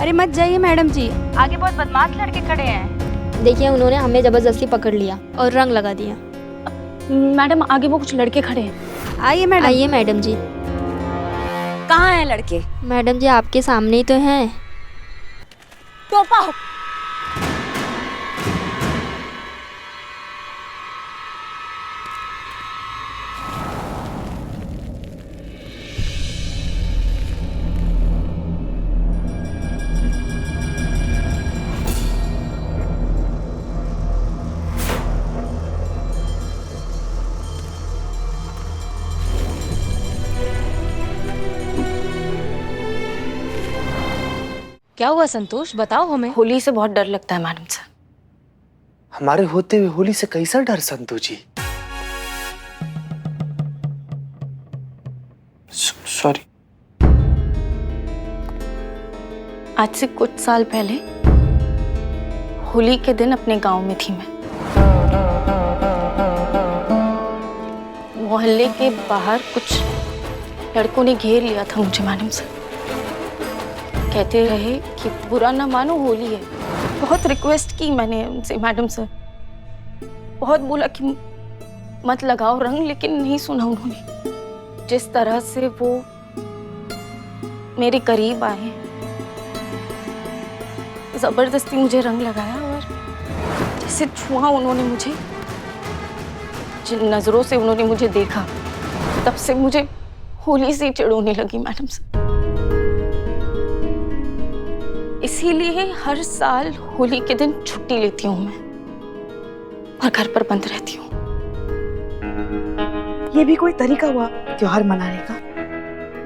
अरे मत जाइए मैडम जी, आगे बहुत बदमाश लड़के खड़े हैं। देखिए उन्होंने हमें जबरदस्ती पकड़ लिया और रंग लगा दिया। मैडम आगे वो कुछ लड़के खड़े हैं। आइए मैडम। आइए मैडम जी। कहाँ हैं लड़के? मैडम जी आपके सामने ही तो हैं। टोपा हो। क्या हुआ संतोष, बताओ हमें। होली से बहुत डर लगता है मैडम से। हमारे होते हुए होली से कैसा डर संतू जी? सॉरी। आज से कुछ साल पहले होली के दिन अपने गांव में थी मैं। मोहल्ले के बाहर कुछ लड़कों ने घेर लिया था मुझे मैडम से। कहते रहे कि बुरा ना मानो, होली है। बहुत रिक्वेस्ट की मैंने उनसे मैडम से, बहुत बोला कि मत लगाओ रंग, लेकिन नहीं सुना उन्होंने। जिस तरह से वो मेरे करीब आए, जबरदस्ती मुझे रंग लगाया और जैसे छुआ उन्होंने मुझे, जिन नजरों से उन्होंने मुझे देखा, तब से मुझे होली से चिढ़ होने लगी मैडम से। इसीलिए हर साल होली के दिन छुट्टी लेती हूँ मैं और घर पर बंद रहती हूँ। ये भी कोई तरीका हुआ त्योहार मनाने का?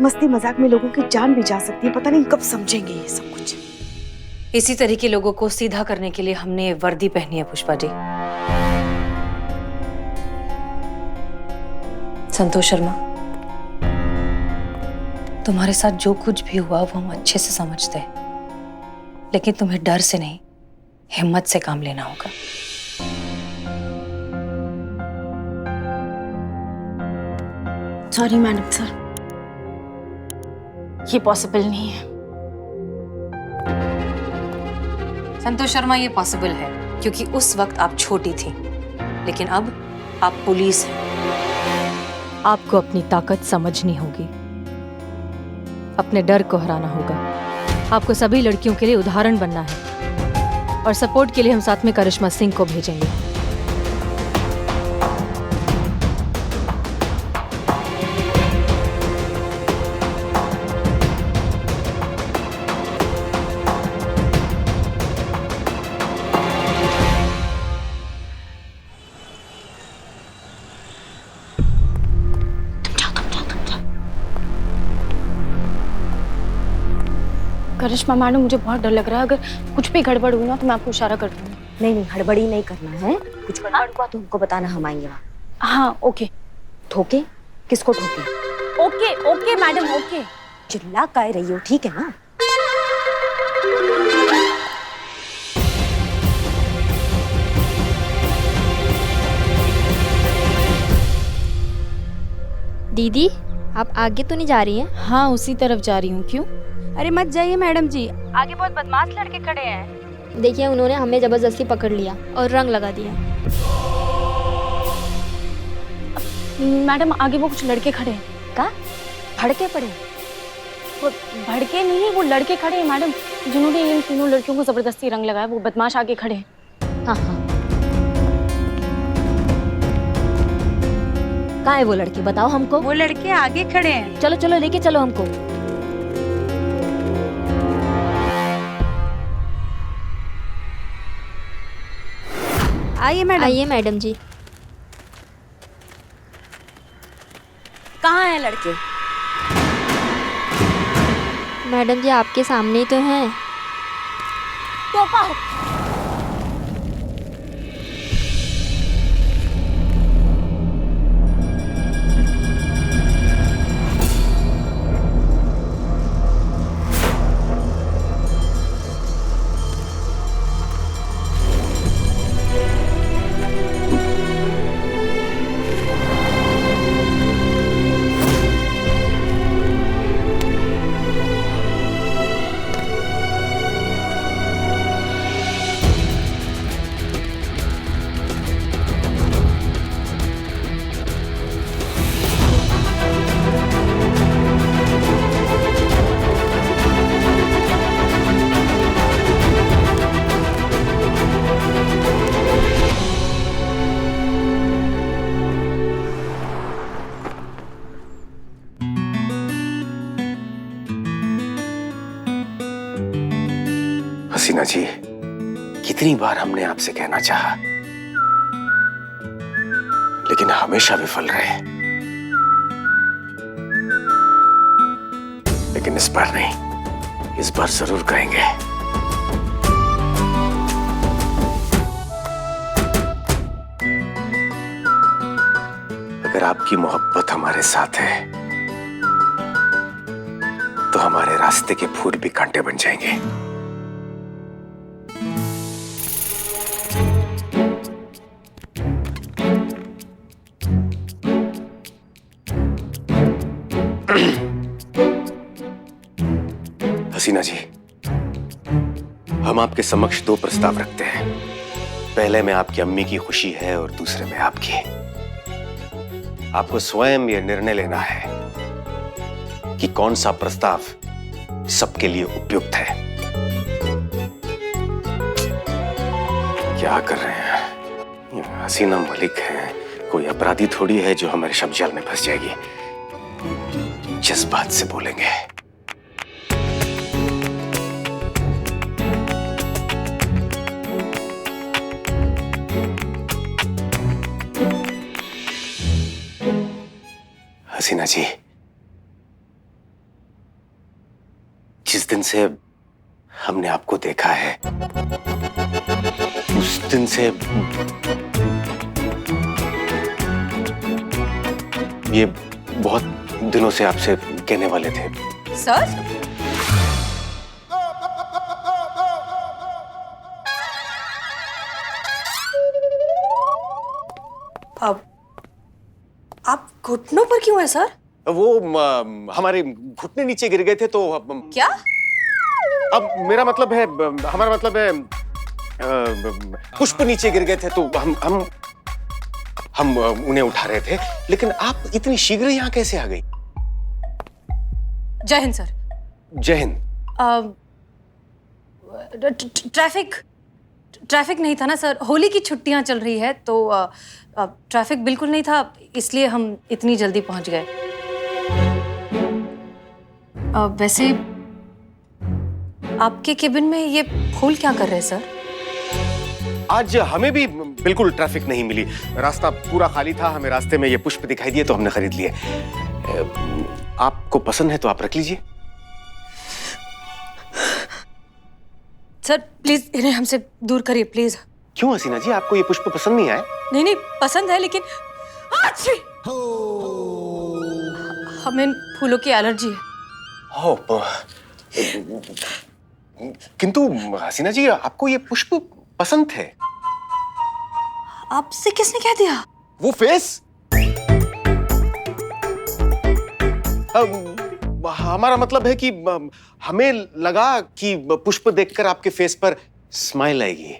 मस्ती मजाक में लोगों की जान भी जा सकती है, पता नहीं कब समझेंगे ये सब कुछ। इसी तरह के लोगों को सीधा करने के लिए हमने ये वर्दी पहनी है पुष्पा जी। संतोष शर्मा, तुम्हारे साथ जो कुछ भी हुआ वो हम अच्छे से समझते हैं, लेकिन तुम्हें डर से नहीं, हिम्मत से काम लेना होगा। सॉरी मैडम सर, ये पॉसिबल नहीं है। संतोष शर्मा, ये पॉसिबल है क्योंकि उस वक्त आप छोटी थी, लेकिन अब आप पुलिस हैं। आपको अपनी ताकत समझनी होगी, अपने डर को हराना होगा। आपको सभी लड़कियों के लिए उदाहरण बनना है और सपोर्ट के लिए हम साथ में करिश्मा सिंह को भेजेंगे। करिश्मा मैडम, मुझे बहुत डर लग रहा है। अगर कुछ भी गड़बड़ हुई ना तो मैं आपको इशारा कर दूंगी। नहीं, हड़बड़ी नहीं करना है। कुछ गड़बड़ हुआ तो हमको बताना, हम आएंगे वहाँ। हाँ ओके। ठोके? किसको ठोके? Okay okay madam, okay. चिल्ला काय रही हो, ठीक है ना? दीदी आप आगे तो नहीं जा रही हैं? हाँ, उसी तरफ जा रही हूँ। क्यों? अरे मत जाइए मैडम जी, आगे बहुत बदमाश लड़के खड़े हैं। देखिए उन्होंने हमें जबरदस्ती पकड़ लिया और रंग लगा दिया। मैडम आगे वो कुछ लड़के खड़े हैं। का? भड़के पड़े? वो भड़के नहीं, वो लड़के खड़े हैं मैडम, जिन्होंने इन तीनों लड़कियों को जबरदस्ती रंग लगाया। वो बदमाश आगे खड़े हैं। हाँ हाँ। कहाँ है वो लड़की, बताओ हमको। वो लड़के आगे खड़े हैं। चलो चलो, लेके चलो हमको। आइए मैडम। आइए मैडम जी। कहाँ है लड़के? मैडम जी आपके सामने ही तो हैं। टोपा हो। हसीना जी, कितनी बार हमने आपसे कहना चाहा, लेकिन हमेशा विफल रहे। लेकिन इस बार नहीं, इस बार जरूर कहेंगे। अगर आपकी मोहब्बत हमारे साथ है तो हमारे रास्ते के फूल भी कांटे बन जाएंगे। हसीना जी, हम आपके समक्ष दो प्रस्ताव रखते हैं। पहले में आपकी अम्मी की खुशी है और दूसरे में आपकी। आपको स्वयं यह निर्णय लेना है कि कौन सा प्रस्ताव सबके लिए उपयुक्त है। क्या कर रहे हैं? हसीना मलिक है, कोई अपराधी थोड़ी है जो हमारे शब्द जाल में फंस जाएगी। जज्बात से बोलेंगे। हसीना जी, जिस दिन से हमने आपको देखा है उस दिन से ये बहुत दिनों से आपसे कहने वाले थे। सर, अब आप घुटनों पर क्यों है सर? वो हमारे घुटने नीचे गिर गए थे तो क्या? अब मेरा मतलब है, हमारा मतलब है पुष्प नीचे गिर गए थे तो हम उन्हें उठा रहे थे। लेकिन आप इतनी शीघ्र यहाँ कैसे आ गई? जय हिंद सर। जय हिंद। ट्रैफिक नहीं था ना सर, होली की छुट्टियां चल रही है तो ट्रैफिक बिल्कुल नहीं था, इसलिए हम इतनी जल्दी पहुंच गए। वैसे आपके केबिन में ये फूल क्या कर रहे हैं सर? आज हमें भी बिल्कुल ट्रैफिक नहीं मिली, रास्ता पूरा खाली था। हमें रास्ते में ये पुष्प दिखाई दिए तो हमने खरीद लिए। आपको पसंद है तो आप रख लीजिए। सर प्लीज इन्हें हमसे दूर करिए प्लीज। क्यों हसीना जी, आपको ये पुष्प पसंद नहीं आए? नहीं पसंद है, लेकिन हमें इन फूलों की एलर्जी है। किंतु हसीना जी, आपको ये पुष्प पसंद थे। आपसे किसने कह दिया? वो फेस, हमारा मतलब है कि हमें लगा कि पुष्प देखकर आपके फेस पर स्माइल आएगी।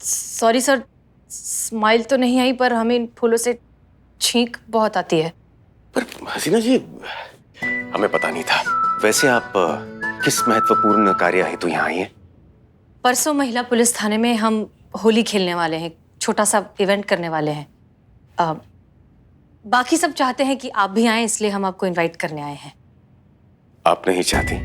सॉरी सर, स्माइल तो नहीं आई, पर हमें इन फूलों से छींक बहुत आती है। पर हसीना जी, हमें पता नहीं था। वैसे आप किस महत्वपूर्ण कार्य हेतु यहाँ आई हैं? परसों महिला पुलिस थाने में हम होली खेलने वाले हैं, छोटा सा इवेंट करने वाले हैं। बाकी सब चाहते हैं कि आप भी आएं, इसलिए हम आपको इनवाइट करने आए हैं। आप नहीं चाहती?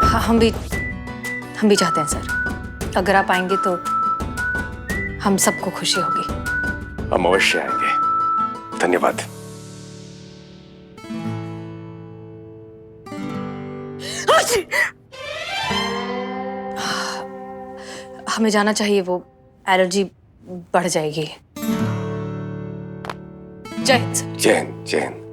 हाँ, हम भी चाहते हैं सर। अगर आप आएंगे तो हम सबको खुशी होगी। हम अवश्य आएंगे। धन्यवाद। हमें जाना चाहिए, वो एलर्जी बढ़ जाएगी। जय हिंद सर। जय हिंद। जय हिंद।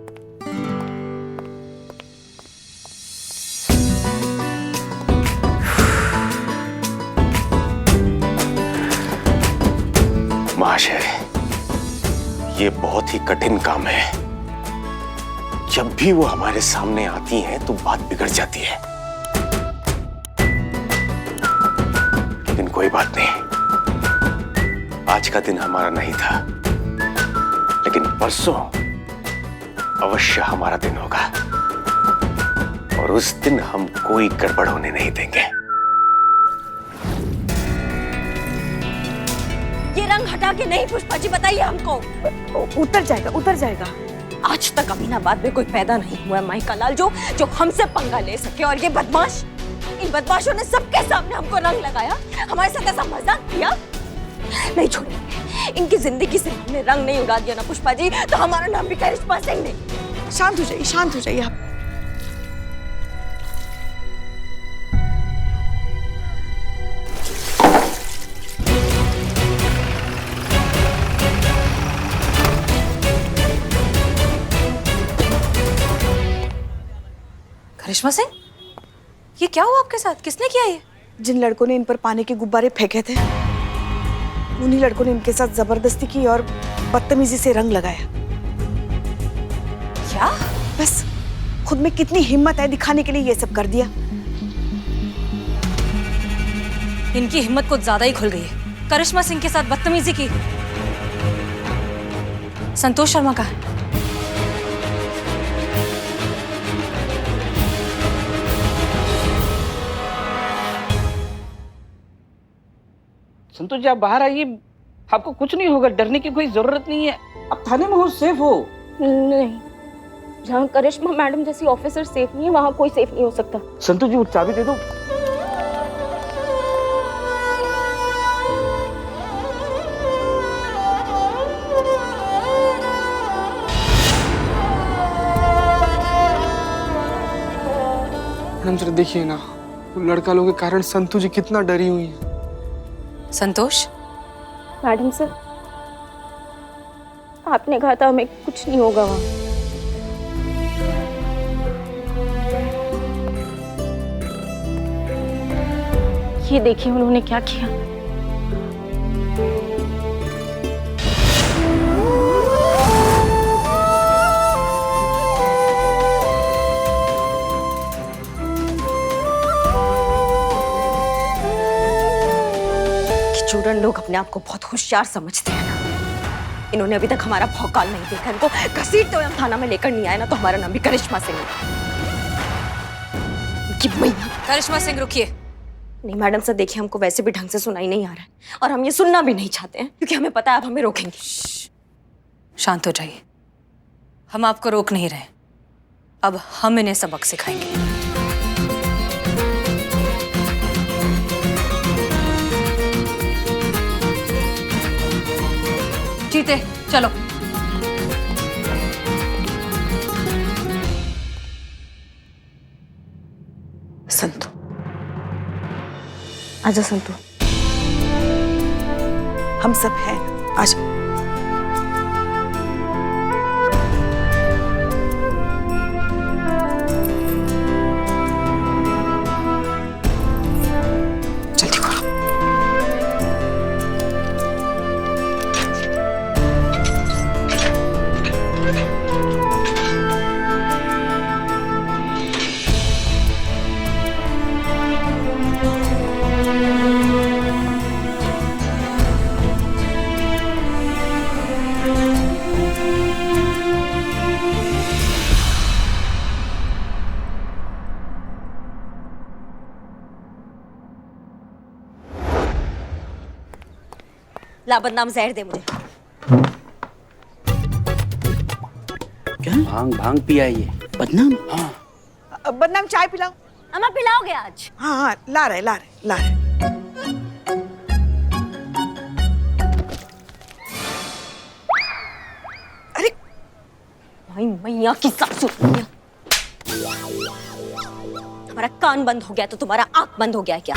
महाशय, ये बहुत ही कठिन काम है। जब भी वो हमारे सामने आती हैं तो बात बिगड़ जाती है। लेकिन कोई बात नहीं, आज का दिन हमारा नहीं था, लेकिन परसों अवश्य हमारा दिन होगा और उस दिन हम कोई गड़बड़ होने नहीं देंगे। ये रंग हटा के नहीं पुष्पा जी, बताइए हमको। उतर जाएगा, उतर जाएगा। आज तक अमीनाबाद में कोई पैदा नहीं हुआ है माइका लाल जो हमसे पंगा ले सके। और ये बदमाश, इन बदमाशों ने सबके सामने हमको रंग लगाया, हमारे साथ ऐसा मजाक किया। नहीं छोड़ेंगे, इनकी जिंदगी से हमने रंग नहीं उड़ा दिया ना पुष्पा जी, तो हमारा नाम भी करिश्मा सिंह नहीं। शांत हो जाइए, शांत हो जाइए आप। करिश्मा सिंह, ये क्या हुआ आपके साथ? किसने किया ये? जिन लड़कों ने इन पर पानी के गुब्बारे फेंके थे, उन्हीं लड़कों ने इनके साथ जबरदस्ती की और बदतमीजी से रंग लगाया। क्या? बस खुद में कितनी हिम्मत है दिखाने के लिए ये सब कर दिया। इनकी हिम्मत कुछ ज्यादा ही खुल गई है। करिश्मा सिंह के साथ बदतमीजी की। संतोष शर्मा का है। संतोष जी, आप बाहर आइए, आपको कुछ नहीं होगा, डरने की कोई जरूरत नहीं है। आप थाने में हो, सेफ हो। नहीं, जहाँ करिश्मा मैडम जैसी ऑफिसर सेफ नहीं है, वहाँ कोई सेफ नहीं हो सकता। संतोष जी, वो चाबी दे दो। मैडम जरा देखिए ना, वो लड़का लोगों के कारण संतु जी कितना डरी हुई है। संतोष, मैडम सर, आपने कहा था हमें कुछ नहीं होगा वहाँ। ये देखिए उन्होंने क्या किया। चूरन लोग अपने आप को बहुत होशियार समझते हैं ना। इन्होंने अभी तक हमारा भौकाल नहीं देखा। इनको घसीटते हुए हम थाना में लेकर नहीं आए ना, तो हमारा नाम भी करिश्मा सिंह है। करिश्मा सिंह रुकिए। नहीं मैडम सर, देखिए हमको वैसे भी ढंग से सुनाई नहीं आ रहा है और हम ये सुनना भी नहीं चाहते हैं, क्योंकि हमें पता है आप हमें रोकेंगे। शांत हो जाइए, हम आपको रोक नहीं रहे। अब हम इन्हें सबक सिखाएंगे। जीते, चलो। संतु, आजा संतु। हम सब हैं, आजा। जल्दी करो। ला बदनाम, जहर दे मुझे। क्या? भांग पिया ये बदनाम? हाँ। बदनाम, चाय पिलाओ। अम्मा पिलाओगे आज? हाँ हाँ, ला रहे। अरे भाई मैया की सासू, हमारा कान बंद हो गया तो तुम्हारा आंख बंद हो गया है क्या?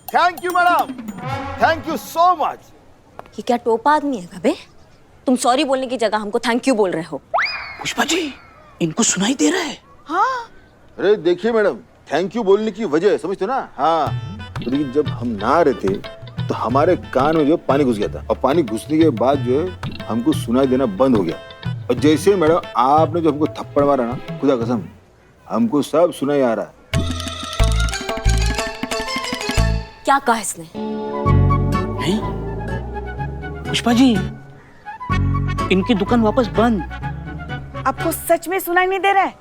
Thank you madam, thank you so much. ये क्या टोपा आदमी है बे? तुम सॉरी बोलने की जगह हमको थैंक यू बोल रहे हो। पुष्पा जी, इनको सुनाई दे रहा है। हाँ। अरे देखिए मैडम, थैंक यू बोलने की वजह समझते हो ना? हाँ, लेकिन जब हम नहा रहे थे तो हमारे कान में जो पानी घुस गया था, और पानी घुसने के बाद जो है हमको सुनाई देना बंद हो गया। और जैसे मैडम आपने जो हमको थप्पड़ मारा ना, खुदा कसम हमको सब सुनाई आ रहा है। क्या कहा इसने? हैं? पुष्पा जी, इनकी दुकान वापस बंद। आपको सच में सुनाई नहीं दे रहा है?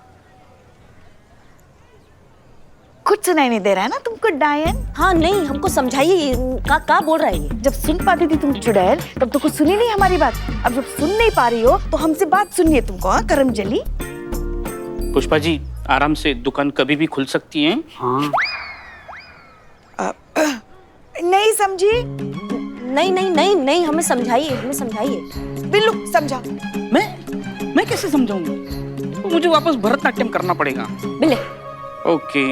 कुछ सुनाई नहीं दे रहा है ना तुमको डायन? हाँ नहीं, हमको समझाइए क्या बोल रहा है ये? जब सुन पाती थी तुम चुड़ैल, तब तो कुछ सुनी नहीं हमारी बात। अब जब सुन नहीं पा रही हो तो हमसे बात सुननी है तुमको। हाँ करमजली। पुष्पा जी, आराम से, दुकान कभी भी खुल सकती है। हाँ। नहीं समझी? नहीं नहीं नहीं नहीं, हमें समझाइए, हमें समझाइए। बिल्लू समझा। मैं कैसे समझाऊंगा? तो मुझे वापस भरतनाट्यम करना पड़ेगा। बिल्ले। ओके।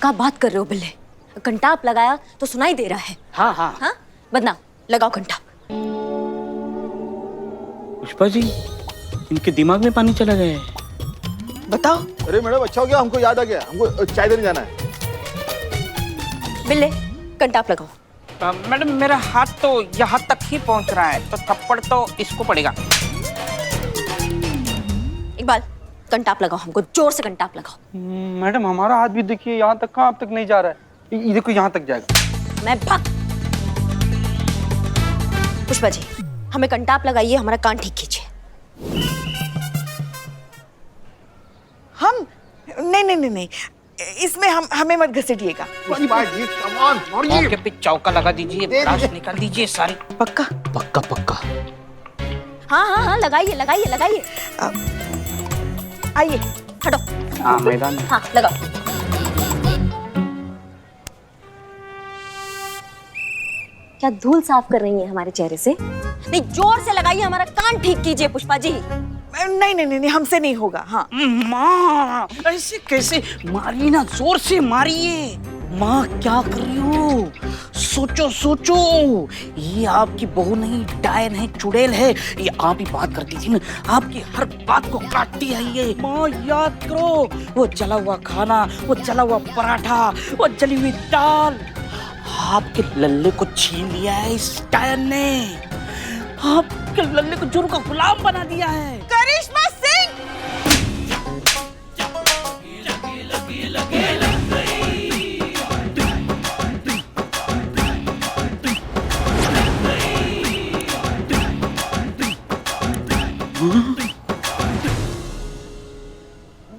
क्या बात कर रहे हो बिल्ले? कंटाप लगाया तो सुनाई दे रहा है। हाँ हाँ हाँ, बदनाम, लगाओ कंटाप। पुष्पा जी, इनके दिमाग में पानी चला गया है। बताओ। अरे मैडम अच्छा हो गया, हमको याद आ गया, हमको चाय देने जाना है। बिल्ले, कंटाप लगाओ। मैडम, मेरा हाथ तो यहाँ तक ही पहुँच रहा है, तो थप्पड़ तो इसको पड़ेगा। इकबाल, कंटाप लगाओ, हमको जोर से कंटाप लगाओ। मैडम हमारा हाथ भी देखिए, यहाँ तक कहाँ अब तक नहीं जा रहा है। ये देखो यहाँ तक जाएगा। मैं भाग। पुष्पा जी, हमें कंटाप लगाइए, हमारा कान ठीक कीजिए। हम नहीं नहीं नहीं नहीं, इसमें हमें मत घसीटिएगा। पुष्पा जी कम ऑन, मौके पे चौका लगा दीजिए, ब्राश निकाल दीजिए सारी। पक्का? पक्का पक्का। हाँ हाँ हाँ, लगाइए लगाइए लगाइए। आइए, हटो। हाँ मैदान में। हाँ लगाओ। क्या धूल साफ कर रही है हमारे चेहरे से? नहीं, जोर से लगाइए, हमारा कान ठीक कीजिए पुष्पा जी। नहीं नहीं नहीं, हमसे नहीं होगा। हाँ माँ, ऐसे कैसे? मारिए ना, जोर से मारिए। माँ क्या कर रही हो? सोचो सोचो, ये आपकी बहू नहीं, डायन है, चुड़ैल है। ये आप ही बात करती थी ना, आपकी हर बात को काटती है ये। माँ याद करो, वो जला हुआ खाना, वो जला हुआ पराठा, वो जली हुई दाल, आपके लल्ले को छीन लिया है इस डायन ने। आपके लल्ले को जोरू का गुलाम बना दिया है। करिश्मा सिंह!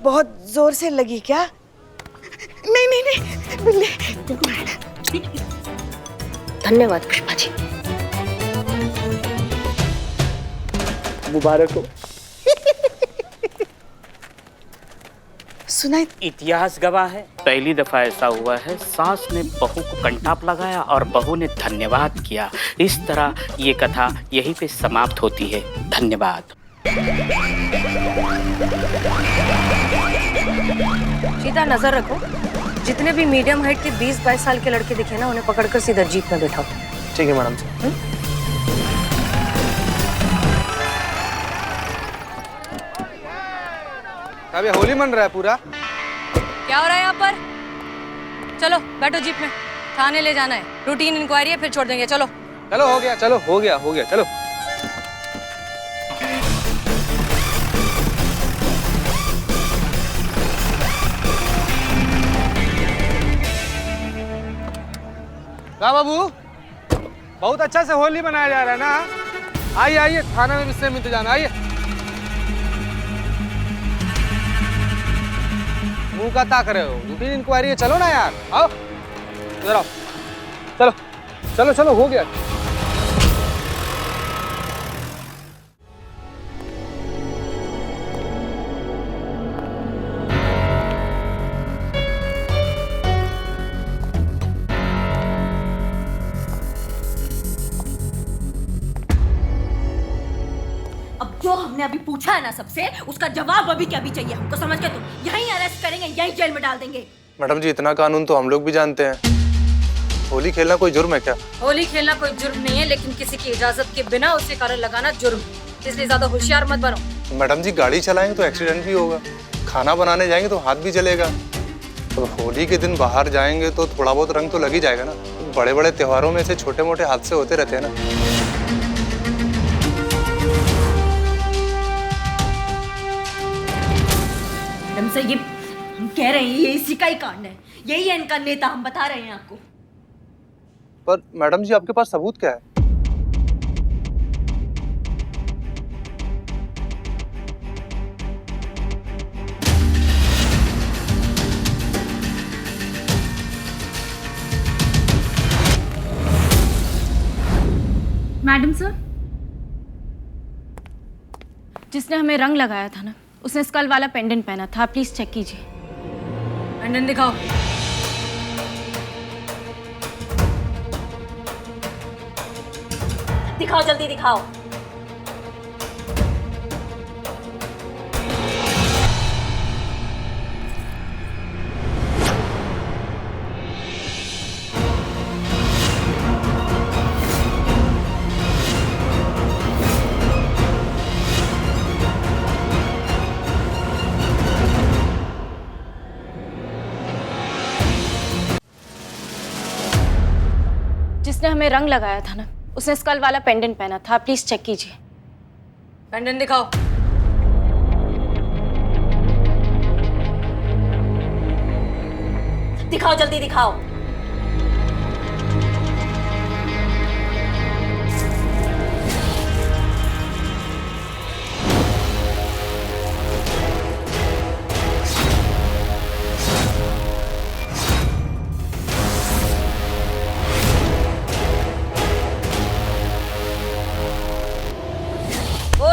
बहुत जोर से लगी क्या? नहीं नहीं नहीं, बिल्ले। धन्यवाद पुष्पा जी। मुबारक हो। सुनाई? इतिहास गवाह है, पहली दफा ऐसा हुआ है सास ने बहू को कंटाप लगाया और बहू ने धन्यवाद किया। इस तरह ये कथा यहीं पे समाप्त होती है। धन्यवाद। सीधा नजर रखो, जितने भी मीडियम हाइट के 20-22 साल के लड़के दिखे ना, उन्हें पकड़कर सीधा जीप में बैठाओ। ठीक है मैडम। अबे होली मन रहा है पूरा। क्या हो रहा है यहाँ पर? चलो बैठो जीप में, थाने ले जाना है। रूटीन इंक्वायरी है, फिर छोड़ देंगे। चलो चलो, हो गया, चलो हो गया हो गया, चलो। क्या बाबू, बहुत अच्छा से होली मनाया जा रहा है ना? आइए आइए, थाना में भी सेम इंतजाम। आइए, मुंह का ताक रहे हो? रूटीन इंक्वायरी है, चलो ना यार, आओ इधर आओ। चलो चलो चलो, हो गया। जो हमने अभी पूछा है ना सबसे, उसका जवाब अभी क्या भी चाहिए हमको, समझ के? तुम यहीं अरेस्ट करेंगे, यहीं जेल में डाल देंगे। मैडम जी, इतना कानून तो हम लोग भी जानते हैं। होली खेलना कोई जुर्म है क्या? होली खेलना कोई जुर्म नहीं है, लेकिन किसी की इजाजत के बिना उसे कारण लगाना जुर्म है। इसलिए ज्यादा होशियार मत बनो। मैडम जी, गाड़ी चलाएं तो एक्सीडेंट भी होगा। खाना बनाने जाएंगे तो हाथ भी जलेगा, और होली के दिन बाहर जाएंगे तो थोड़ा बहुत रंग तो लग ही जाएगा ना। बड़े बड़े त्योहारों में से छोटे मोटे हादसे होते रहते हैं ना। मैडम सर, ये हम कह रहे हैं ये इसी का ही कांड है, यही है इनका नेता, हम बता रहे हैं आपको। पर मैडम जी आपके पास सबूत क्या है? मैडम सर, जिसने हमें रंग लगाया था ना, उसने स्कल वाला पेंडेंट पहना था। प्लीज चेक कीजिए। पेंडेंट दिखाओ। दिखाओ, जल्दी दिखाओ। जिसने हमें रंग लगाया था ना, उसने स्कल वाला पेंडेंट पहना था। प्लीज चेक कीजिए। पेंडेंट दिखाओ। दिखाओ, जल्दी दिखाओ।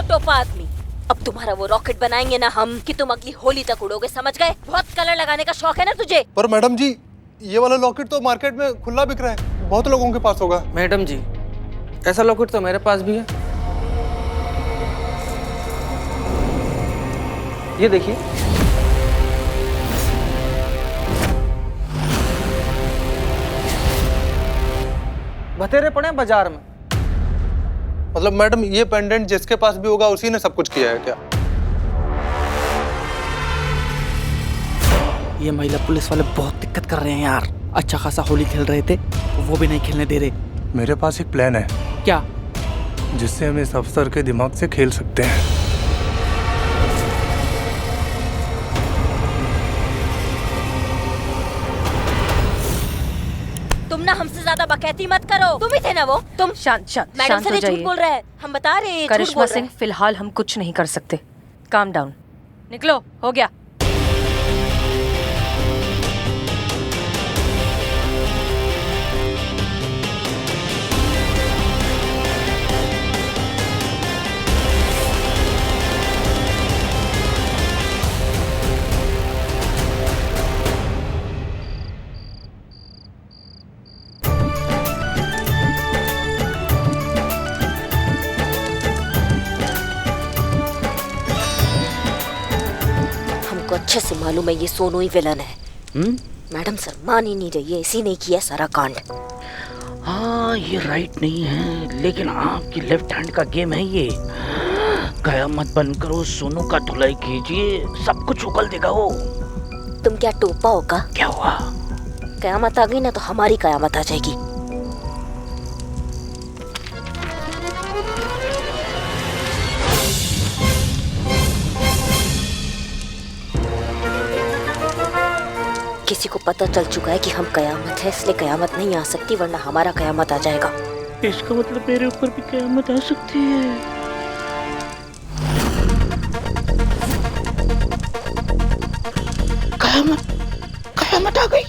टोपा आदमी, अब तुम्हारा वो रॉकेट बनाएंगे ना हम कि तुम अगली होली तक उड़ोगे, समझ गए? बहुत कलर लगाने का शौक है ना तुझे? पर मैडम जी, ये वाला लॉकेट तो मार्केट में खुला बिक रहा है, बहुत लोगों के पास होगा। मैडम जी, ऐसा लॉकेट तो मेरे पास भी है। ये देखिए। बतेरे पड़े हैं बाजार में। मतलब मैडम, ये पेंडेंट जिसके पास भी होगा उसी ने सब कुछ किया है क्या? ये महिला पुलिस वाले बहुत दिक्कत कर रहे हैं यार। अच्छा खासा होली खेल रहे थे, वो भी नहीं खेलने दे रहे। मेरे पास एक प्लान है। क्या? जिससे हम इस अफसर के दिमाग से खेल सकते हैं। तुम ना हमसे ज्यादा बकैती मत करो। तुम ही थे ना वो? तुम शांत शांत मैडम शांत सर हो ये झूठ जाइए। बोल रहे हैं, हम बता रहे हैं। करिश्मा सिंह, फिलहाल हम कुछ नहीं कर सकते। Calm down. निकलो, हो गया। अच्छे से मालूम है ये सोनू ही विलन है। मैडम सर मान ही नहीं रही है, इसी ने किया सारा कांड। हाँ, ये राइट नहीं है, लेकिन आपकी लेफ्ट हैंड का गेम है ये। कयामत बंद करो, सोनू का धुलाई कीजिए, सब कुछ उगल देगा वो। तुम क्या टोपा होगा? क्या हुआ? कयामत आ गई ना तो हमारी कयामत आ जाएगी। किसी को पता चल चुका है कि हम कयामत है, इसलिए कयामत नहीं आ सकती, वरना हमारा कयामत आ जाएगा। इसका मतलब मेरे ऊपर भी कयामत आ सकती है। कयामत आ गई।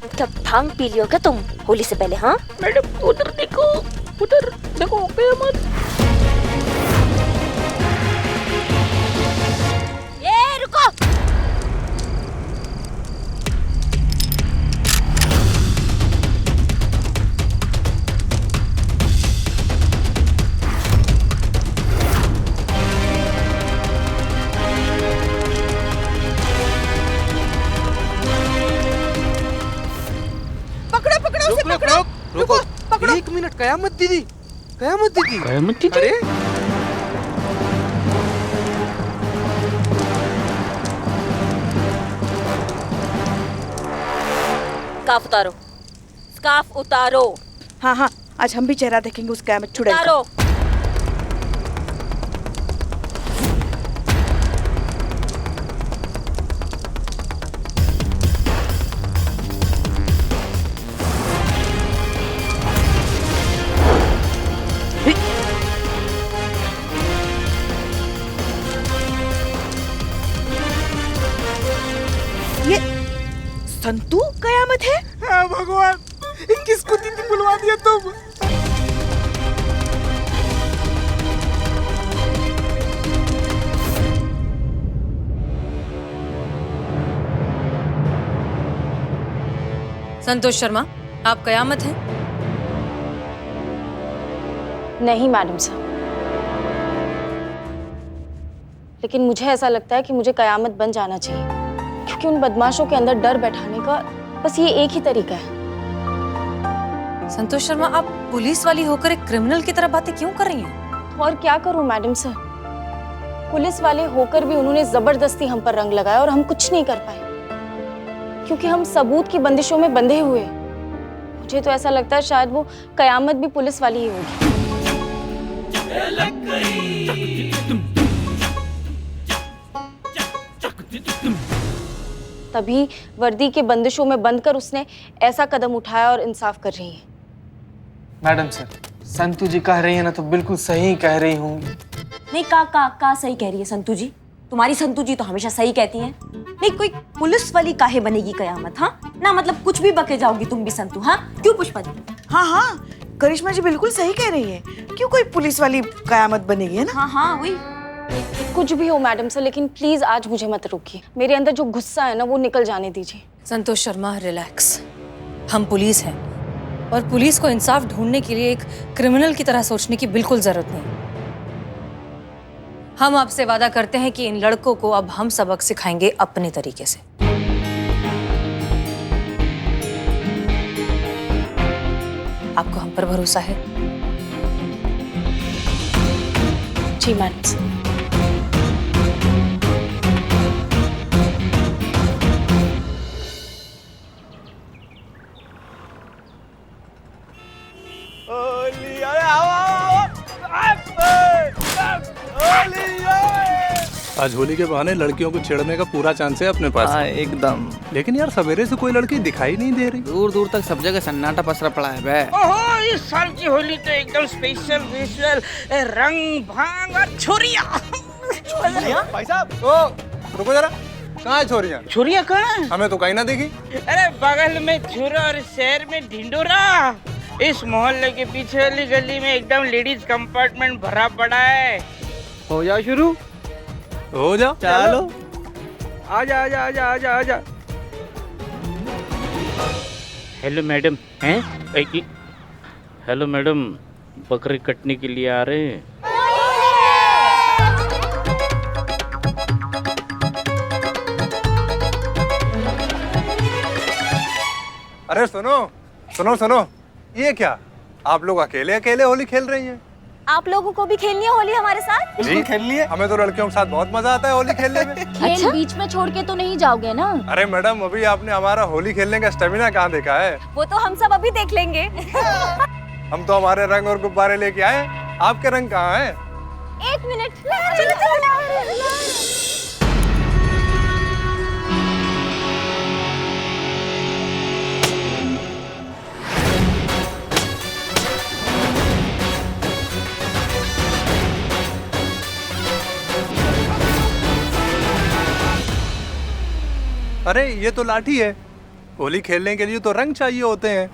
क्या भांग पी लियो क्या तुम होली से पहले? हाँ मैडम, उधर देखो कयामत। ये रुको। रुको, एक मिनट। कयामत दीदी, कयामत दीदी, कयामत दीदी। अरे स्कार्फ उतारो, स्कार्फ उतारो। हाँ हाँ, आज हम भी चेहरा देखेंगे उस कयामत चुड़ैल का। उतारो। ये संतू कयामत है? हाँ भगवान, किसको दीदी बुलवा दिया तुम? संतोष शर्मा, आप कयामत हैं? नहीं मैडम साहब, लेकिन मुझे ऐसा लगता है कि मुझे कयामत बन जाना चाहिए, क्योंकि उन बदमाशों के अंदर डर बैठाने का बस ये एक ही तरीका है। संतोष शर्मा, आप पुलिस वाली होकर एक क्रिमिनल की तरह बातें क्यों कर रही हैं? और क्या करूं मैडम सर, पुलिस वाले होकर भी उन्होंने जबरदस्ती हम पर रंग लगाया और हम कुछ नहीं कर पाए, क्योंकि हम सबूत की बंदिशों में बंधे हुए। मुझे तो ऐसा लगता है शायद वो कयामत भी पुलिस वाली ही होगी। तभी वर्दी के बंदिशों में बंधकर उसने ऐसा कदम उठाया और इंसाफ कर रही है। मैडम सर, संतू जी कह रही है ना तो बिल्कुल सही कह रही होंगी। नहीं, का सही कह रही है संतू जी। तुम्हारी संतू जी तो हमेशा सही कहती हैं। नहीं, कोई पुलिस वाली काहे बनेगी कयामत? हाँ ना, मतलब कुछ भी बके जाओगी तुम भी संतू। हाँ क्यों पुष्पा जी? हाँ हाँ, करिश्मा जी बिल्कुल सही कह रही है। क्यों कोई पुलिस वाली कयामत बनेगी, है ना? हाँ हाँ वही। कुछ भी हो मैडम सर, लेकिन प्लीज आज मुझे मत रोकिए। मेरे अंदर जो गुस्सा है ना वो निकल जाने दीजिए। संतोष शर्मा, रिलैक्स। हम पुलिस हैं और पुलिस को इंसाफ ढूंढने के लिए एक क्रिमिनल की तरह सोचने की बिल्कुल जरूरत नहीं। हम आपसे वादा करते हैं कि इन लड़कों को अब हम सबक सिखाएंगे अपने तरीके से। आपको हम पर भरोसा है? जी मैडम सर। आज होली के बहाने लड़कियों को छेड़ने का पूरा चांस है अपने पास। एकदम। लेकिन यार सवेरे से कोई लड़की दिखाई नहीं दे रही। दूर दूर तक सब जगह सन्नाटा पसरा पड़ा है बे। ओहो, इस साल की होली तो एकदम स्पेशल विजुअल, रंग भांग और छुरिया। भाई साहब, ओ रुको जरा, कहाँ है छोरियाँ? छुरिया कहाँ है? हमें तो कहीं ना दिखी। अरे बगल में छुरा और शहर में ढिंडोरा। इस मोहल्ले के पीछे वाली गली में एकदम लेडीज कंपार्टमेंट भरा पड़ा है। हो जाओ शुरू। हो जाओ, चलो। आजा आजा आजा आजा आजा। हेलो मैडम, हैं? हेलो मैडम, बकरी कटने के लिए आ रहे हैं? अरे सुनो सुनो सुनो, ये क्या, आप लोग अकेले अकेले होली खेल रही हैं? आप लोगों को भी खेलनी है होली हमारे साथ? जी खेलनी है, हमें तो लड़कियों के साथ बहुत मजा आता है होली खेलने में। खेल बीच में छोड़ के तो नहीं जाओगे ना? अरे मैडम, अभी आपने हमारा होली खेलने का स्टेमिना कहाँ देखा है? वो तो हम सब अभी देख लेंगे। हम तो हमारे रंग और गुब्बारे लेके आए, आपके रंग कहाँ हैं? एक मिनट, चलो चलो। अरे ये तो लाठी है, होली खेलने के लिए तो रंग चाहिए होते हैं।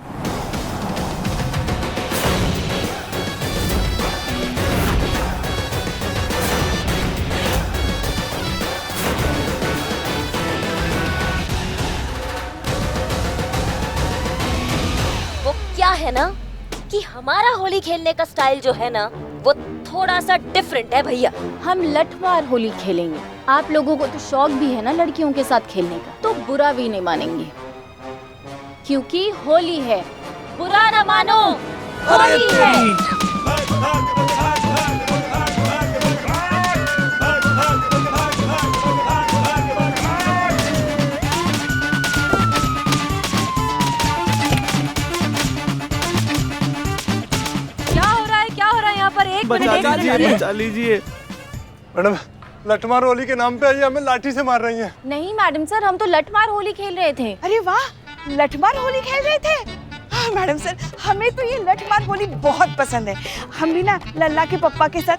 वो क्या है ना कि हमारा होली खेलने का स्टाइल जो है ना वो थोड़ा सा डिफरेंट है भैया। हम लठमार होली खेलेंगे। आप लोगों को तो शौक भी है ना लड़कियों के साथ खेलने का, तो बुरा भी नहीं मानेंगे, क्योंकि होली है। बुरा ना मानो, होली है। बचा लीजिए। मैडम लठमार होली के नाम पे आइए हमें लाठी से मार रही हैं। नहीं मैडम सर, हम तो लठमार होली खेल रहे थे। अरे वाह, लठमार होली खेल रहे थे। हाँ, मैडम सर, हमें तो ये लठमार होली बहुत पसंद है। हम भी ना लल्ला के पप्पा के साथ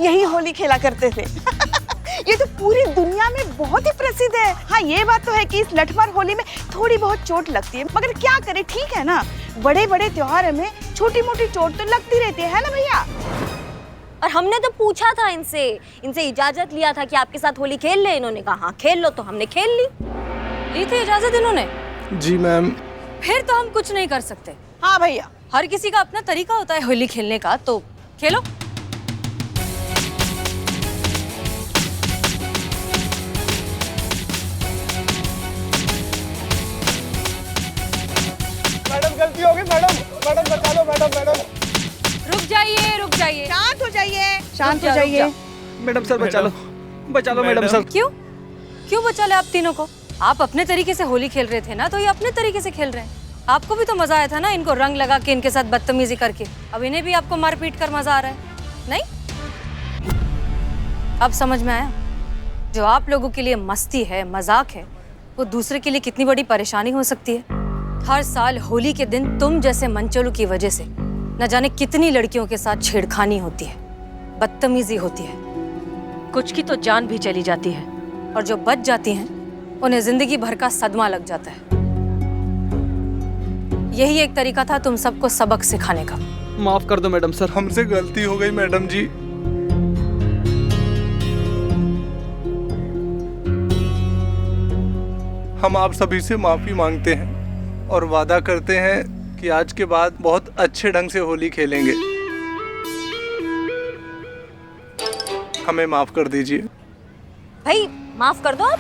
यही होली खेला करते थे। ये तो पूरी दुनिया में बहुत ही प्रसिद्ध है। हाँ, ये बात तो है कि इस लठमार होली में थोड़ी बहुत चोट लगती है, मगर क्या करें, ठीक है ना। बड़े बड़े त्योहार में छोटी मोटी चोट तो लगती रहती है ना भैया। और हमने तो पूछा था इनसे इजाजत लिया था कि आपके साथ होली खेल ले। इन्होंने कहा हाँ खेल लो, तो हमने खेल ली थी इजाजत इन्होंने। जी मैम। फिर तो हम कुछ नहीं कर सकते। हाँ भैया, हर किसी का अपना तरीका होता है होली खेलने का, तो खेलो। मैडम गलती हो गई मैडम, मैडम बचा लो मैडम। मैडम रुक जाइए, शांत हो जाइए, शांत हो जाइए। मैडम सर बचा लो मैडम सर। क्यों बचा ले आप तीनों को? आप अपने तरीके से होली खेल रहे थे ना, तो ये अपने तरीके से खेल रहे हैं। आपको भी तो मजा आया था ना इनको रंग लगा के, इनके साथ बदतमीजी करके। अब इन्हें भी आपको मार पीट कर मजा आ रहा है, नहीं? अब समझ में आया जो आप लोगों के लिए मस्ती है, मजाक है, वो दूसरे के लिए कितनी बड़ी परेशानी हो सकती है। हर साल होली के दिन तुम जैसे मंचोलू की वजह से न जाने कितनी लड़कियों के साथ छेड़खानी होती है, बदतमीजी होती है। कुछ की तो जान भी चली जाती है, और जो बच जाती हैं उन्हें जिंदगी भर का सदमा लग जाता है। यही एक तरीका था तुम सबको सबक सिखाने का। माफ कर दो मैडम सर, हमसे गलती हो गई मैडम जी। हम आप सभी से माफी मांगते हैं और वादा करते हैं कि आज के बाद बहुत अच्छे ढंग से होली खेलेंगे। हमें माफ कर दीजिए। भाई माफ कर दो आप।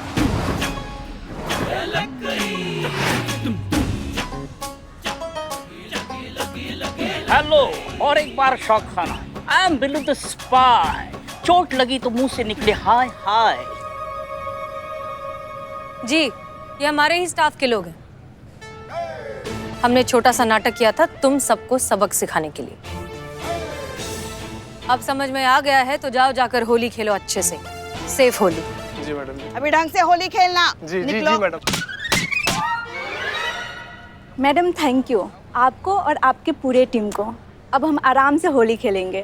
हेलो, और एक बार शौक खाना। I am Billu the spy. चोट लगी तो मुंह से निकले हाय हाय। जी, ये हमारे ही स्टाफ के लोग हैं। हमने छोटा सा नाटक किया था तुम सबको सबक सिखाने के लिए। अब समझ में आ गया है तो जाओ जाकर होली खेलो अच्छे से, सेफ होली। जी मैडम। अभी ढंग से होली खेलना। जी जी जी मैडम। मैडम थैंक यू आपको और आपके पूरे टीम को। अब हम आराम से होली खेलेंगे।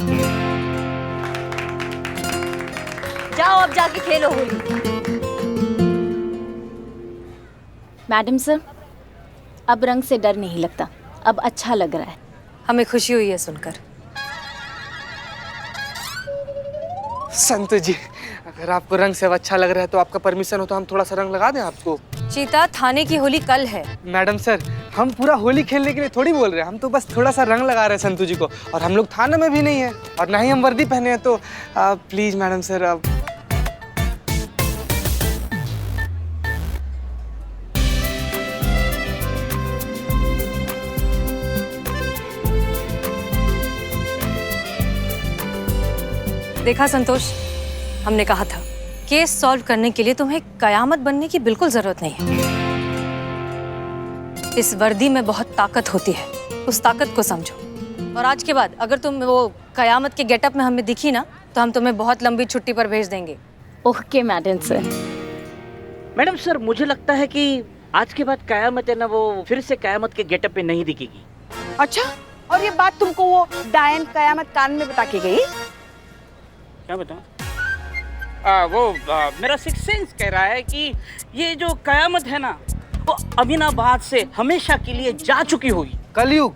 जाओ अब जाके खेलो होली। मैडम सर, अब रंग से डर नहीं लगता, अब अच्छा लग रहा है। हमें खुशी हुई है सुनकर। संत जी, अगर आपको रंग से अच्छा लग रहा है तो आपका परमिशन हो तो हम थोड़ा सा रंग लगा दें आपको। चीता, थाने की होली कल है। मैडम सर, हम पूरा होली खेलने के लिए थोड़ी बोल रहे हैं, हम तो बस थोड़ा सा रंग लगा रहे हैं संतू जी को। और हम लोग थाने में भी नहीं है और ना ही हम वर्दी पहने हैं, तो प्लीज मैडम सर अब। देखा संतोष, हमने कहा था केस सॉल्व करने के लिए तुम्हें कयामत बनने की बिल्कुल जरूरत नहीं है। इस वर्दी में बहुत ताकत होती है, उस ताकत को समझो। और आज के बाद अगर तुम वो कयामत के गेटअप में हमें दिखी ना, तो हम तुम्हें बहुत लंबी छुट्टी पर भेज देंगे। Okay madam sir. Madam sir, मुझे लगता है कि आज के बाद कयामत है ना, वो फिर से कयामत के गेटअप पे नहीं दिखेगी। अच्छा, और ये बात तुमको वो डायन कयामत कान में बता के गई? क्या बताऊं? मेरा सिक्स सेंस कह रहा है कि ये जो कयामत है ना, वो अमीनाबाद से हमेशा के लिए जा चुकी होगी। कलयुग,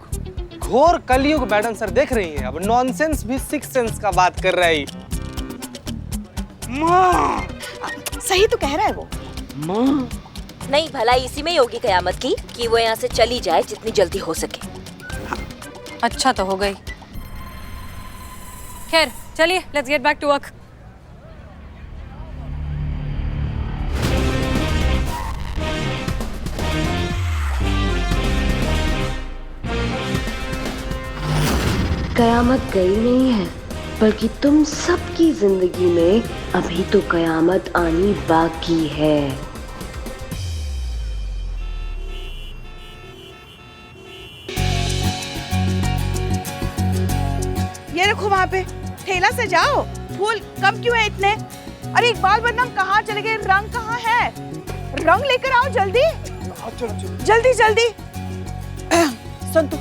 घोर कलयुग मैडम सर, देख रही हैं अब नॉनसेंस भी सिक्स सेंस का बात कर रहा है। माँ, सही तो कह रहा है वो। माँ, नहीं, भलाई इसी में ही होगी कयामत की कि वो यहाँ से चली जाए जितनी जल्दी हो सके। अच्छा तो हो गई। खैर चलिए, let's get back to work. कयामत गई नहीं है, बल्कि तुम सबकी जिंदगी में अभी तो कयामत आनी बाकी है। यहाँ पे? ठेला से जाओ, फूल कम क्यों है इतने? अरे इकबाल बदनाम कहाँ चले गए? रंग कहाँ है? रंग लेकर आओ जल्दी। जल्दी जल्दी। संतू,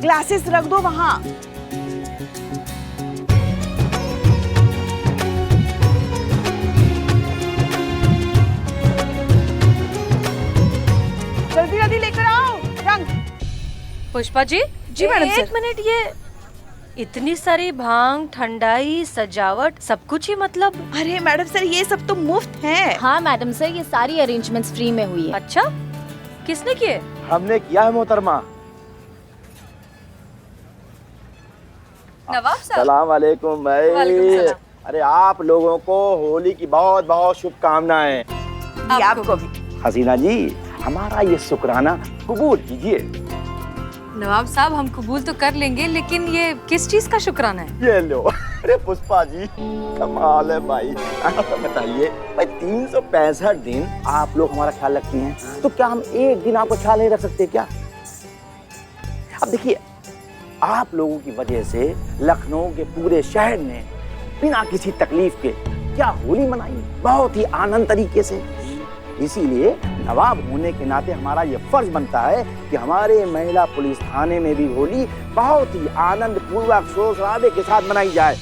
ग्लासेस रख दो वहाँ। जल्दी जल्दी लेकर आओ रंग। पुष्पा जी। जी मैडम सर। एक मिनट, ये इतनी सारी भांग, ठंडाई, सजावट, सब कुछ ही मतलब? अरे मैडम सर, ये सब तो मुफ्त है। हाँ मैडम सर, ये सारी अरेंजमेंट्स फ्री में हुई है। अच्छा, किसने किए? हमने किया है मोहतरमा। नवाब साहब। सलाम वालेकुम भाई। वालेकुम सलाम। अरे आप लोगों को होली की बहुत बहुत शुभकामनाएं। आपको भी। हसीना जी, हमारा ये शुक्राना कबूल कीजिए। नवाब साहब, हम कबूल तो कर लेंगे, लेकिन ये किस चीज का शुक्राना है? ये लो। अरे पुष्पा जी, कमाल है भाई। तो बताइए भाई, 365 दिन आप लोग हमारा ख्याल रखती हैं, तो क्या हम एक दिन आपका ख्याल नहीं रख सकते क्या? अब देखिए, आप लोगों की वजह से लखनऊ के पूरे शहर ने बिना किसी तकलीफ के क्या होली मनाई, बहुत ही आनंद तरीके से। इसीलिए नवाब होने के नाते हमारा ये फर्ज बनता है कि हमारे महिला पुलिस थाने में भी होली बहुत ही आनंद पूर्वक शोर शराबे के साथ मनाई जाए।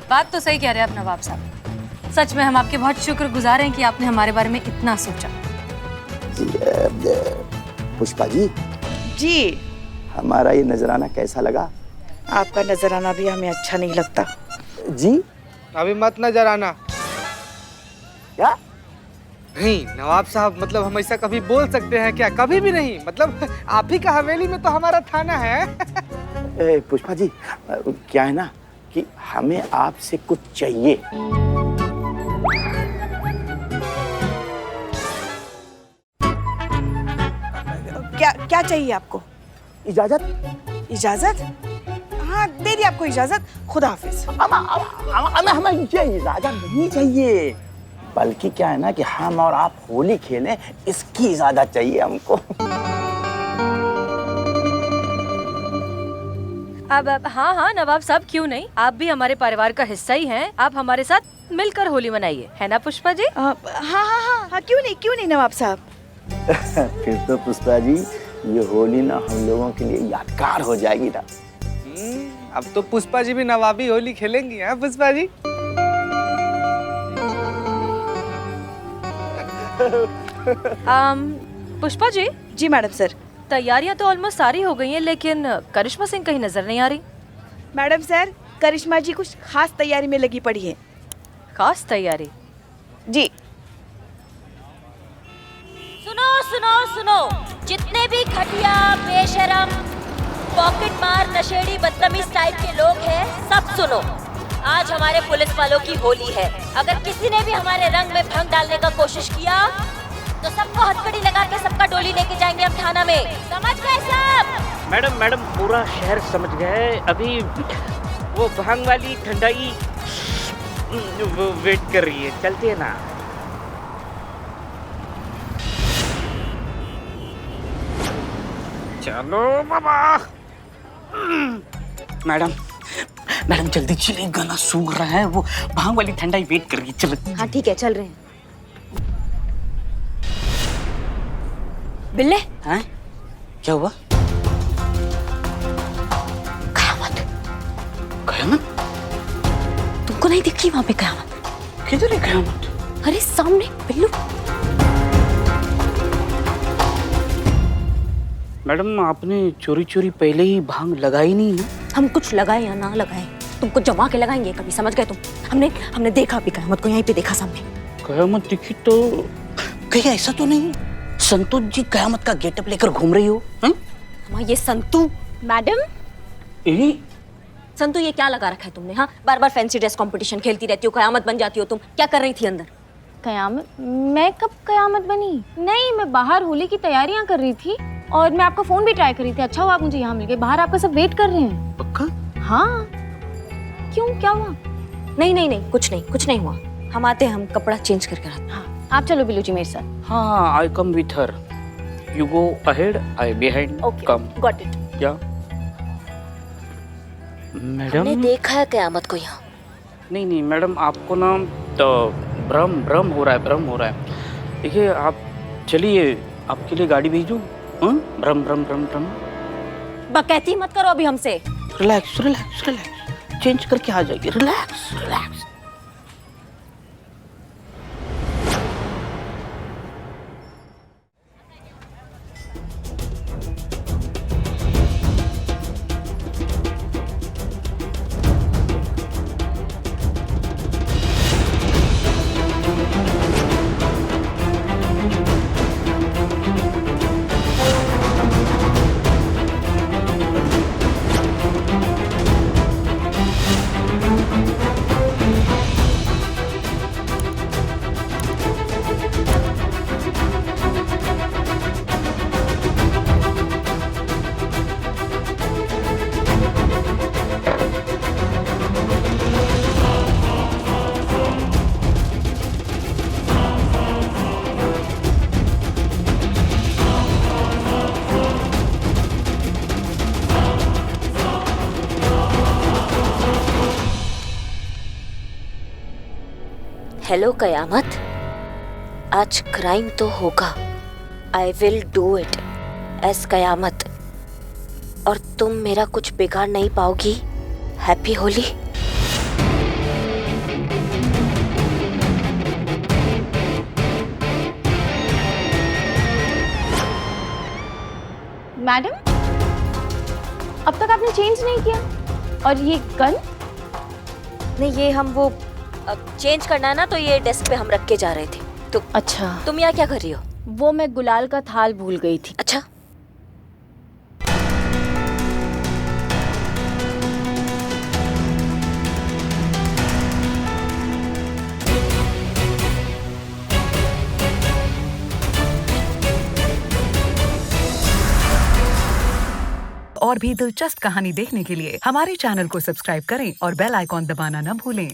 बात तो सही कह रहे हैं आप नवाब साहब। सच में हम आपके बहुत शुक्रगुजार हैं कि आपने हमारे बारे में इतना सोचा। पुष्पा जी। जी। हमारा ये नजराना कैसा लगा? आपका नजराना भी हमें अच्छा नहीं लगता। जी? अभी मत नजर आना। क्या? नहीं नवाब साहब, मतलब हम ऐसा कभी बोल सकते हैं क्या? कभी भी नहीं। मतलब आप ही का हवेली में तो हमारा थाना है। पुष्पा जी, क्या है ना कि हमें आपसे कुछ चाहिए। क्या चाहिए आपको? इजाजत। इजाजत? हाँ, दे दी आपको इजाजत। खुदा हाफिज। हमें ये इजाजत नहीं चाहिए, बल्कि क्या है ना कि हम और आप होली खेलें, इसकी इजाजत चाहिए हमको। अब हाँ हाँ नवाब साहब, क्यों नहीं, आप भी हमारे परिवार का हिस्सा ही हैं। आप हमारे साथ मिलकर होली मनाइए, है ना पुष्पा जी? हाँ हाँ हाँ हाँ, क्यों नहीं नवाब साहब। फिर तो पुष्पा जी, ये होली ना हम लोगों के लिए यादगार हो जाएगी ना। अब तो पुष्पा जी भी नवाबी होली खेलेंगी, हैं पुष्पा जी? पुष्पा जी। जी मैडम सर। तैयारियां तो ऑलमोस्ट सारी हो गई हैं, लेकिन करिश्मा सिंह कहीं नजर नहीं आ रही। मैडम सर, करिश्मा जी कुछ खास तैयारी में लगी पड़ी है। खास तैयारी? जी। सुनो सुनो सुनो, जितने भी घटिया, बेशरम, पॉकेट मार, नशेड़ी, बदतमीज टाइप के लोग हैं, सब सुनो। आज हमारे पुलिस वालों की होली है। अगर किसी ने भी हमारे रंग में भंग डालने का कोशिश किया तो सबको हथकड़ी लगा के सबका डोली लेके जाएंगे हम थाना में। समझ गए सब? मैडम पूरा शहर समझ गए। अभी वो भांग वाली ठंडाई वो वेट कर रही है, चलती है ना। चलो बाबा। मैडम जल्दी चलिए, गला सूख रहा है। वो भांग वाली ठंडाई वेट कर रही है। चलो। हाँ ठीक है, चल रहे हैं। बिल्ले। हैं? क्या हुआ? कयामत। कयामत? तुमको नहीं दिख रही वहां पे कयामत? किधर है कयामत? अरे सामने बिल्लू। मैडम आपने चोरी चोरी पहले ही भांग लगाई नहीं ना? हम कुछ लगाए या ना लगाए, तुमको जमा के लगाएंगे कभी, समझ गए तुम? हमने देखा भी कयामत को, यहीं पे देखा सामने। कयामत दिखी तो कहीं ऐसा तो नहीं संतोष जी कयामत का गेटअप लेकर घूम रही हो? ये संतू मैडम। संतू, ये क्या लगा रखा है तुमने? हाँ, बार बार फैंसी ड्रेस कंपटीशन खेलती रहती हो, कयामत बन जाती हो तुम। क्या कर रही थी अंदर? कयामत? मैं कब कयामत बनी? नहीं, मैं बाहर होली की तैयारियां कर रही थी और मैं आपका फोन भी ट्राई कर रही थी। अच्छा हुआ आप मुझे यहाँ मिल गए, बाहर आपका सब वेट कर रहे हैं। पक्का? हाँ। क्यों, क्या हुआ? नहीं, कुछ नहीं हुआ। हम आते हैं, हम कपड़ा चेंज करके आते हैं। हाँ, आप चलो बिल्लू जी मेरे साथ। हाँ, I come with her. You go ahead, I behind. Okay, come. got it. क्या? मैडम हमने देखा है कयामत को यहाँ। नहीं नहीं मैडम, आपको ना तो भ्रम हो रहा है। देखिए आप चलिए, आपके लिए गाड़ी भेजूं? भ्रम भ्रम भ्रम भ्रम। बकैती मत करो अभी हमसे। रिलैक्स रिलैक्स रिलैक्स, चेंज करके आ जाइए। Relax relax. हेलो कयामत, आज क्राइम तो होगा। I will do it as कयामत, और तुम मेरा कुछ बिगाड़ नहीं पाओगी। हैप्पी होली। मैडम, अब तक आपने चेंज नहीं किया। और ये गन? नहीं, ये हम वो चेंज करना है ना, तो ये डेस्क पे हम रख के जा रहे थे। तो अच्छा, तुम यहाँ क्या कर रही हो? वो मैं गुलाल का थाल भूल गई थी। अच्छा, और भी दिलचस्प कहानी देखने के लिए हमारे चैनल को सब्सक्राइब करें और बेल आइकॉन दबाना न भूलें।